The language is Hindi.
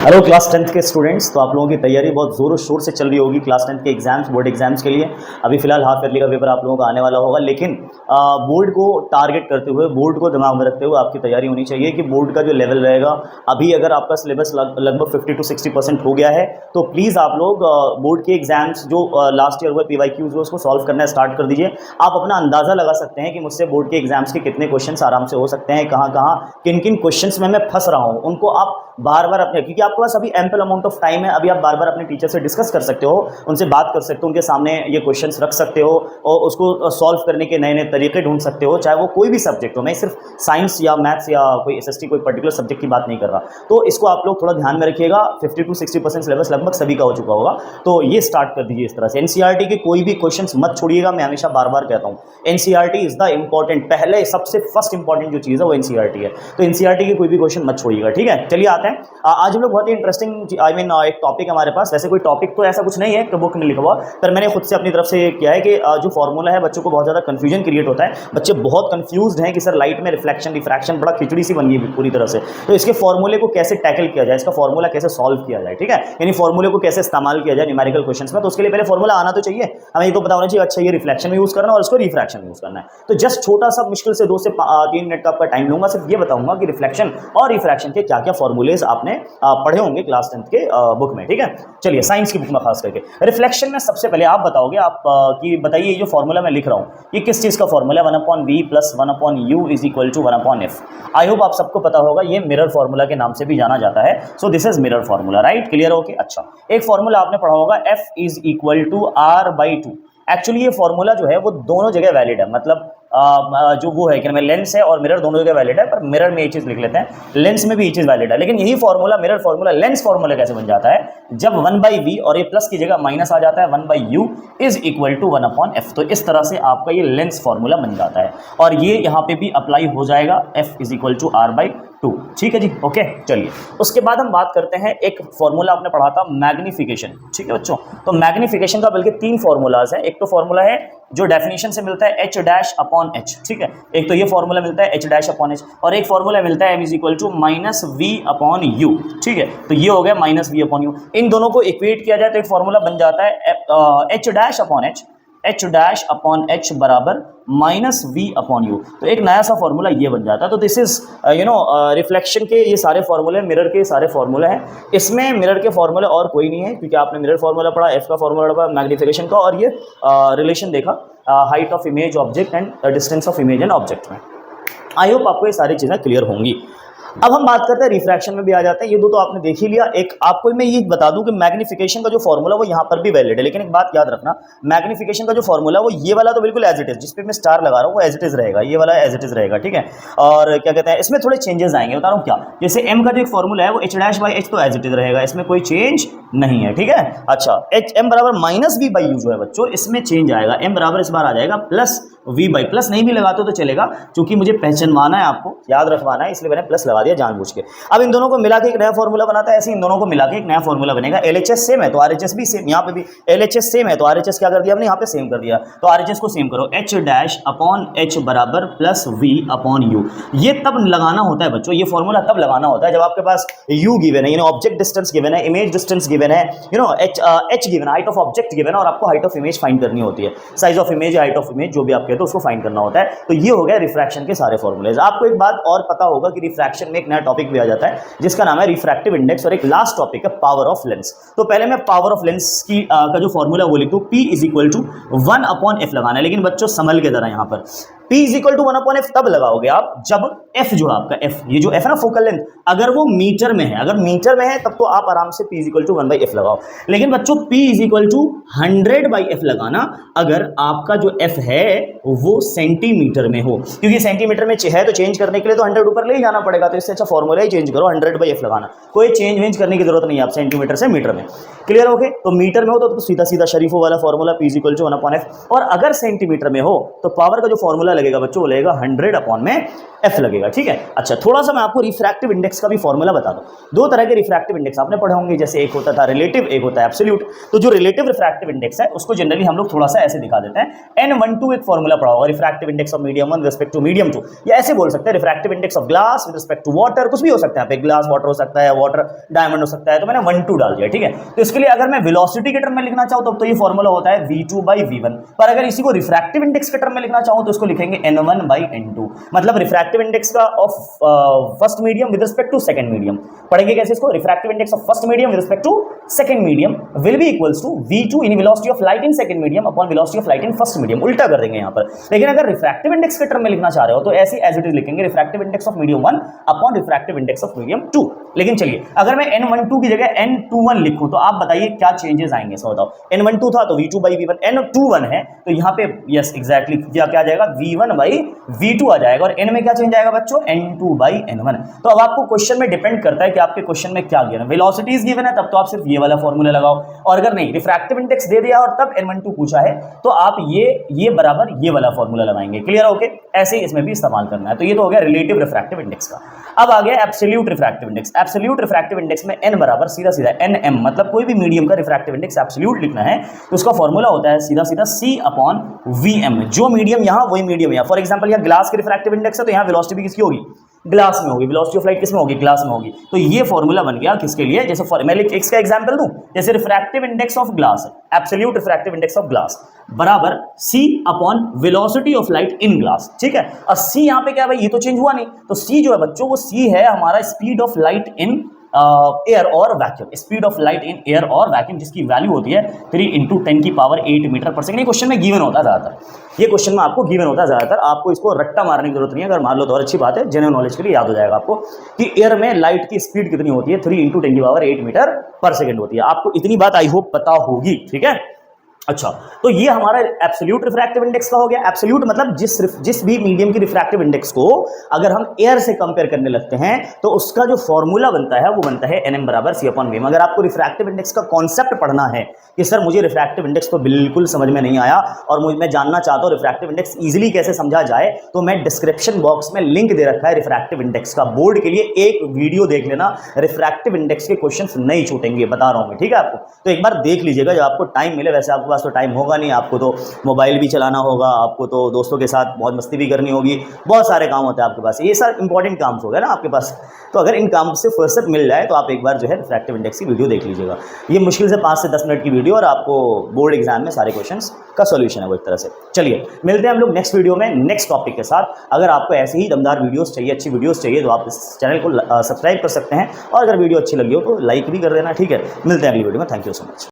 हेलो क्लास 10th के स्टूडेंट्स। तो आप लोगों की तैयारी बहुत ज़ोरों शोर से चल रही होगी क्लास 10th के एग्जाम्स, बोर्ड एग्जाम्स के लिए। अभी फिलहाल हाफ ईयरली का पेपर आप लोगों का आने वाला होगा, लेकिन बोर्ड को टारगेट करते हुए, बोर्ड को दिमाग में रखते हुए आपकी तैयारी होनी चाहिए कि बोर्ड का जो लेवल रहेगा, अभी अगर आपका सिलेबस लगभग 50 to 60% हो गया है तो प्लीज़ आप लोग बोर्ड के एग्जाम्स जो लास्ट ईयर हुए PYQs हुए उसको सॉल्व करना स्टार्ट कर दीजिए। आप अपना अंदाज़ा लगा सकते हैं कि मुझसे बोर्ड के एग्जाम्स के कितने क्वेश्चन आराम से हो सकते हैं, कहाँ कहाँ किन किन क्वेश्चन में मैं फंस रहा हूँ, उनको आप बार बार अपने, क्योंकि आपके पास अभी एम्पल अमाउंट ऑफ टाइम है, अभी आप बार बार अपने टीचर से डिस्कस कर सकते हो, उनसे बात कर सकते हो, उनके सामने ये क्वेश्चंस रख सकते हो और उसको सॉल्व करने के नए नए तरीके ढूंढ सकते हो, चाहे वो कोई भी सब्जेक्ट हो। मैं सिर्फ साइंस या मैथ्स या कोई SST कोई पर्टिकुलर सब्जेक्ट की बात नहीं कर रहा। तो इसको आप लोग थोड़ा ध्यान में रखिएगा। 50 to 60% सिलेबस लगभग सभी का हो चुका होगा, तो ये स्टार्ट कर दीजिए इस तरह से। NCERT के कोई भी क्वेश्चन मत छोड़िएगा, मैं हमेशा बार बार कहता हूँ NCERT इज द इंपॉर्टेंट, पहले सबसे फर्स्ट इंपॉर्टेंट जो चीज़ है वो NCERT है। तो NCERT के कोई भी क्वेश्चन मत छोड़िएगा, ठीक है। चलिए आते हैं, आज हम लोग बहुत ही इंटरेस्टिंग एक टॉपिक है हमारे पास। वैसे कोई टॉपिक तो ऐसा कुछ नहीं है कि बुक में लिखा हुआ, पर मैंने खुद से अपनी तरफ से किया है कि जो फॉर्मूला है बच्चों को बहुत ज़्यादा कंफ्यूजन क्रिएट होता है। बच्चे बहुत कंफ्यूज्ड हैं कि सर लाइट में रिफ्लेक्शन रिफ्रैक्शन बड़ा खिचड़ी सी बन गई पूरी तरह से, तो इसके फॉर्मूले को कैसे टैकल किया जाए, इसका फॉर्मूला कैसे सॉल्व किया जाए, ठीक है, यानी फॉर्मूले को कैसे इस्तेमाल किया जाए न्यूमेरिकल क्वेश्चंस में। तो उसके लिए पहले फॉर्मूला आना तो चाहिए, हमें ये तो पता होना चाहिए अच्छा ये रिफ्लेक्शन में यूज़ करना और इसको रिफ्रैक्शन में यूज़ करना है। तो जस्ट छोटा सा मुश्किल से 2 से 3 मिनट का आपका टाइम लूंगा, सिर्फ ये बताऊंगा कि रिफ्लेक्शन और रिफ्रैक्शन के क्या क्या फॉर्मूलेज आपने पढ़े होंगे क्लास 10th के बुक में, ठीक है। चलिए साइंस की बुक में खास करके रिफ्लेक्शन में सबसे पहले आप बताओगे, आप कि बताइए ये जो फॉर्मूला मैं लिख रहा हूँ ये किस चीज़ का फॉर्मूला है। 1/v + 1/u = 1/f। I hope आप सबको पता होगा, ये मिरर फॉर्मूला के नाम से भी जाना जाता है। So this is mirror formula, right, clear okay. अच्छा, एक फॉर्मूला आपने पढ़ा होगा F = R/2। एक्चुअली ये फॉर्मूला जो है वो दोनों जगह वैलिड है, मतलब जो वो है कि मैं लेंस है और मिरर दोनों जगह वैलिड है, पर मिरर में ये चीज़ लिख लेते हैं, लेंस में भी ये चीज़ वैलिड है। लेकिन यही formula mirror formula lens formula कैसे बन जाता है, जब 1/v और ये प्लस की जगह माइनस आ जाता है, 1/u = 1/f। तो इस तरह से आपका ये लेंस फॉर्मूला बन जाता है और ये यहाँ पे भी अप्लाई हो जाएगा, F = R/2, ठीक है जी, ओके। चलिए उसके बाद हम बात करते हैं, एक फॉर्मूला आपने पढ़ा था मैग्निफिकेशन, ठीक है बच्चों। तो मैग्निफिकेशन का बल्कि 3 फॉर्मूलाज हैं। एक तो फॉर्मूला है जो डेफिनेशन से मिलता है H'/H, ठीक है, एक तो ये फॉर्मूला मिलता है H'/H और एक फॉर्मूला मिलता है M = -v/u, ठीक है। तो ये हो गया -v/u, इन दोनों को इक्वेट किया जाए तो एक फॉर्मूला बन जाता है H'/H बराबर -v/u। तो एक नया सा फॉर्मूला ये बन जाता है। तो दिस इज रिफ्लेक्शन के ये सारे फॉर्मूले, मिरर के सारे फॉर्मूले हैं। इसमें मिरर के फॉर्मूले और कोई नहीं है, क्योंकि आपने मिरर फॉर्मूला पढ़ा, F का फॉर्मूला पढ़ा, मैग्निफिकेशन का, और ये रिलेशन देखा height of image object and distance of image and object में। आई होप आपको ये सारी चीज़ें क्लियर होंगी। अब हम बात करते हैं रिफ्रैक्शन में भी आ जाते हैं। ये दो तो आपने देख ही लिया। एक आपको मैं ये बता दूं कि मैग्निफिकेशन का जो फॉर्मूला वो यहाँ पर भी वैलिड है, लेकिन एक बात याद रखना, मैग्निफिकेशन का जो फॉर्मूला वो ये वाला तो बिल्कुल एज इट इज, जिस पे मैं स्टार लगा रहा हूँ वो एज इट इज रहेगा, ये वाला एज इट इज रहेगा, ठीक है। और क्या कहते हैं, इसमें थोड़े चेंजेस आएंगे, बता रहा हूँ क्या। जैसे M का जो एक फॉर्मूला है वो H'/H तो एज इट इज रहेगा, इसमें कोई चेंज नहीं है, ठीक है। अच्छा, M = -v/u जो है बच्चों, इसमें चेंज आएगा। M बराबर इस बार आ जाएगा +v/, प्लस नहीं भी लगाते तो चलेगा, क्योंकि मुझे पहचानवाना है, आपको याद रखवाना है, इसलिए मैंने प्लस लगा दिया जानबूझ के। अब इन दोनों को मिला के एक नया फॉर्मूला बनाता है, ऐसे इन दोनों को मिला के एक नया फॉर्मूला बनेगा। LHS सेम है तो RHS भी सेम, यहाँ पे भी LHS सेम है तो RHS क्या कर दिया हमने, यहाँ पे सेम कर दिया, तो RHS को सेम करो। H'/H बराबर +v/u। ये तब लगाना होता है बच्चों, ये फॉर्मूला तब लगाना होता है जब आपके पास u गिवन है, ऑब्जेक्ट डिस्टेंस गिवन है, इमेज डिस्टेंस गिवन है, h given, height of object given है, और आपको हाइट ऑफ इमेज फाइंड करनी होती है, size of image, height of image, जो भी आप कहते हो उसको फाइंड करना होता है। तो ये हो गया रिफ्रैक्शन के सारे फॉर्मूलेज। आपको एक बात और पता होगा कि रिफ्रैक्शन में एक नया टॉपिक भी आ जाता है जिसका नाम है रिफ्रैक्टिव इंडेक्स, और एक लास्ट टॉपिक है पावर ऑफ लेंस। तो पहले मैं पावर ऑफ लेंस की का जो फॉर्मूला वो लिख दूं, P = 1/f लगाना है, लेकिन बच्चों संभल के जरा यहाँ पर P = 1/f तब लगाओगे आप जब F जो आपका F, ये जो F है ना फोकल लेंथ, अगर वो मीटर में है, अगर मीटर में है तब तो आप आराम से P = 1/f लगाओ। लेकिन बच्चों P = 100/f लगाना अगर आपका जो F है वो सेंटीमीटर में हो, क्योंकि सेंटीमीटर में है तो चेंज करने के लिए तो 100 ऊपर ले ही जाना पड़ेगा, तो इससे अच्छा फॉर्मूला ही चेंज करो, 100/f लगाना, कोई चेंज वेंज करने की जरूरत नहीं है, आप सेंटीमीटर से मीटर में, क्लियर हो गए। तो मीटर में हो तो सीधा सीधा शरीफों वाला फॉर्मूला P = 1/f, और अगर सेंटीमीटर में हो तो पावर का जो फॉर्मूला लगेगा बच्चों, वो लगेगा 100 में F लगेगा, ठीक है। अच्छा, थोड़ा सा मैं आपको रिफ्रैक्टिव इंडेक्स का भी फॉर्मूला बता दूं। दो तरह के रिफ्रैक्टिव इंडेक्स आपने पढ़े होंगे, जैसे एक होता था रिलेटिव, एक होता है एब्सोल्यूट। तो जो रिलेटिव रिफ्रैक्टिव इंडेक्स है उसको जनरली हम लोग थोड़ा सा ऐसे दिखा देते हैं, N12 एक फॉर्मूला पढ़ा होगा, refractive index of medium 1 respect to medium 2, या ऐसे बोल सकते हैं refractive index of glass with respect to water, कुछ भी हो सकता है, पे ग्लास वाटर हो सकता है, वाटर डायमंड हो सकता है, तो मैंने 1 2 डाल दिया, ठीक है। तो इसके लिए अगर मैं वेलोसिटी के टर्म में लिखना चाहूं तो ये फॉर्मूला होता है V2/V1, पर अगर इसी को रिफ्रैक्टिव इंडेक्स के टर्म में लिखना चाहूं तो इसको लिखेंगे N1/N2, मतलब रिफ्रैक्टिव इंडेक्स का of first medium with respect to second medium. पढ़ेंगे कैसे इसको, refractive index of first medium with respect to second medium will be equals to V2 in velocity of light in second medium upon velocity of light in first medium. उल्टा कर देंगे यहां पर, लेकिन अगर रिफ्रैक्टिव इंडेक्स के टर्म में लिखना चाह रहे हो तो ऐसे एज इट इज लिखेंगे refractive index of medium 1 upon refractive index of medium 2। लेकिन चलिए, अगर मैं N12 की जगह N21 लिखूं तो आप बताइए क्या चेंजेस आएंगे, सो बताओ। N12 था तो V2/V1, N21 है तो यहां पे यस एग्जैक्टली क्या आ जाएगा, V1/V2 आ जाएगा, और N में क्या चेंज आएगा बच्चों, N2/N1। तो अब आपको क्वेश्चन में डिपेंड करता है कि आपके क्वेश्चन में क्या गिवन है। वेलोसिटीज गिवन है तब तो आप सिर्फ ये वाला फॉर्मूला लगाओ, और अगर नहीं रिफ्रैक्टिव इंडेक्स दे दिया और तब N12 पूछा है तो आप ये बराबर ये वाला फॉर्मूला लगाएंगे। Clear, okay. ऐसे ही इसमें भी इस्तेमाल करना है। तो ये तो हो गया रिलेटिव रिफ्रैक्टिव इंडेक्स का। अब आ गया absolute refractive index. Absolute refractive index में N बराबर सीधा सीधा NM, मतलब कोई भी मीडियम का रिफ्रैक्टिव इंडेक्स एब्सोल्यूट लिखना है तो उसका फॉर्मूला होता है सीधा सीधा C/VM। जो मीडियम यहाँ वही मीडियम यहाँ। फॉर एग्जांपल यहाँ ग्लास की रिफ्रैक्टिव इंडेक्स है तो यहाँ वेलोसिटी भी किसकी होगी, ग्लास में होगी, वेलोसिटी ऑफ लाइट किस में होगी, ग्लास में होगी। तो ये फॉर्मूला बन गया किसके लिए, जैसे मैं इसका एग्जांपल दूं, जैसे रिफ्रैक्टिव इंडेक्स ऑफ ग्लास है, absolute refractive index of glass बराबर C upon velocity of light in glass, ठीक है। और C यहाँ पे क्या है भाई, ये तो चेंज हुआ नहीं, तो C जो है बच्चों वो C है हमारा speed of light in air और vacuum, speed of light in air और वैक्यूम, जिसकी वैल्यू होती है 3 × 10⁸ मीटर पर सेकंड। ये क्वेश्चन में गिवन होता है ज्यादातर, ये क्वेश्चन में आपको गिवन होता है ज्यादातर, आपको इसको रट्टा मारने की जरूरत नहीं है। अगर मार लो तो और अच्छी बात है, जनरल नॉलेज के लिए याद हो जाएगा आपको कि एयर में लाइट की स्पीड कितनी होती है, 3 × 10⁸ मीटर पर सेकंड होती है। आपको इतनी बात आई होप पता होगी, ठीक है। अच्छा, तो ये हमारा एब्सोल्यूट रिफ्रैक्टिव इंडेक्स का हो गया। एब्सोल्यूट मतलब जिस भी मीडियम की रिफ्रैक्टिव इंडेक्स को अगर हम एयर से कंपेयर करने लगते हैं तो उसका जो फॉर्मूला बनता है वो बनता है NM बराबर C/VM। अगर आपको रिफ्रैक्टिव इंडेक्स का कॉन्सेप्ट पढ़ना है कि सर मुझे रिफ्रैक्टिव इंडेक्स तो बिल्कुल समझ में नहीं आया और मैं जानना चाहता हूँ रिफ्रैक्टिव इंडेक्स इजीली कैसे समझा जाए, तो मैं डिस्क्रिप्शन बॉक्स में लिंक दे रखा है रिफ्रैक्टिव इंडेक्स का, बोर्ड के लिए एक वीडियो देख लेना, रिफ्रैक्टिव इंडेक्स के क्वेश्चंस नहीं छूटेंगे, बता रहा हूँ मैं, ठीक है आपको। तो एक बार देख लीजिएगा जब आपको टाइम मिले। वैसे आपके पास तो टाइम होगा नहीं, आपको तो मोबाइल भी चलाना होगा, आपको तो दोस्तों के साथ बहुत मस्ती भी करनी होगी, बहुत सारे काम होते हैं आपके पास, ये सारे इंपॉर्टेंट काम हो गए ना आपके पास। तो अगर इन काम से फुर्सत मिल जाए तो आप एक बार जो है रिफ्रैक्टिव इंडेक्स की वीडियो देख लीजिएगा। ये मुश्किल से 5 से 10 मिनट की वीडियो और आपको बोर्ड एग्जाम में सारे क्वेश्चंस का सॉल्यूशन है वो एक तरह से। चलिए मिलते हैं हम लोग नेक्स्ट वीडियो में नेक्स्ट टॉपिक के साथ। अगर आपको ऐसे ही दमदार वीडियोस चाहिए, अच्छी वीडियोस चाहिए, तो आप इस चैनल को सब्सक्राइब कर सकते हैं, और अगर वीडियो अच्छी लगी हो तो लाइक भी कर देना, ठीक है। मिलते हैं अगली वीडियो में। Thank you so much.